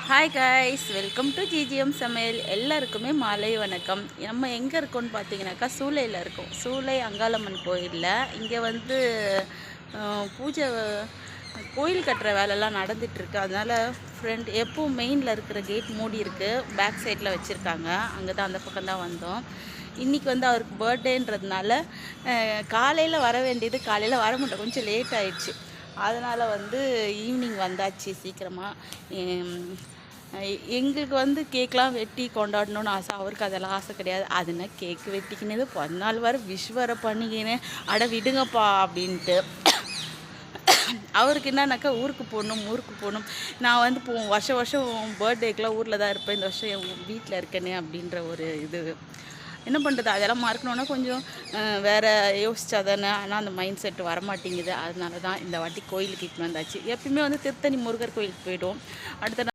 Hi guys, welcome to ஜிஜிஎம் சமையல். எல்லாருக்குமே மாலை வணக்கம். நம்ம எங்கே இருக்கோம்னு பார்த்தீங்கன்னாக்கா சூளையில் இருக்கோம். சூளை அங்காளம்மன் கோயிலில் இங்கே வந்து பூஜை கோயில் கட்டுற வேலைலாம் நடந்துகிட்ருக்கு. அதனால் ஃப்ரெண்ட் எப்பவும் மெயினில் இருக்கிற கேட் மூடி இருக்குது, பேக் சைடில் வச்சுருக்காங்க. அங்கே தான் அந்த பக்கம் தான் வந்தோம். இன்றைக்கி வந்து அவருக்கு பர்த்டேன்றதுனால காலையில் வர வேண்டியது காலையில் வர முடியல, கொஞ்சம் லேட் ஆயிடுச்சு. அதனால் வந்து ஈவினிங் வந்தாச்சு சீக்கிரமாக. எங்களுக்கு வந்து கேக்லாம் வெட்டி கொண்டாடணும்னு ஆசை, அவருக்கு அதெல்லாம் ஆசை கிடையாது. அதுனா கேக்கு வெட்டிக்கினது பிறந்தநாள் வர விஷ் வர பண்ணிக்கினேன், அட விடுங்கப்பா அப்படின்ட்டு. அவருக்கு என்னன்னாக்கா ஊருக்கு போகணும். நான் வந்து வருஷம் பர்த்டேக்கெலாம் ஊரில் தான் இருப்பேன், இந்த வருஷம் என் வீட்டில் இருக்கேனே அப்படின்ற ஒரு இது. என்ன பண்ணுறது, அதெல்லாம் மறக்கணுன்னா கொஞ்சம் வேறு யோசிச்சா தானே. ஆனால் அந்த மைண்ட் செட்டு வரமாட்டேங்குது. அதனால தான் இந்த வாட்டி கோயிலுக்கு இட்டு வந்தாச்சு. எப்பயுமே வந்து திருத்தணி முருகர் கோயிலுக்கு போய்டுவோம். அடுத்த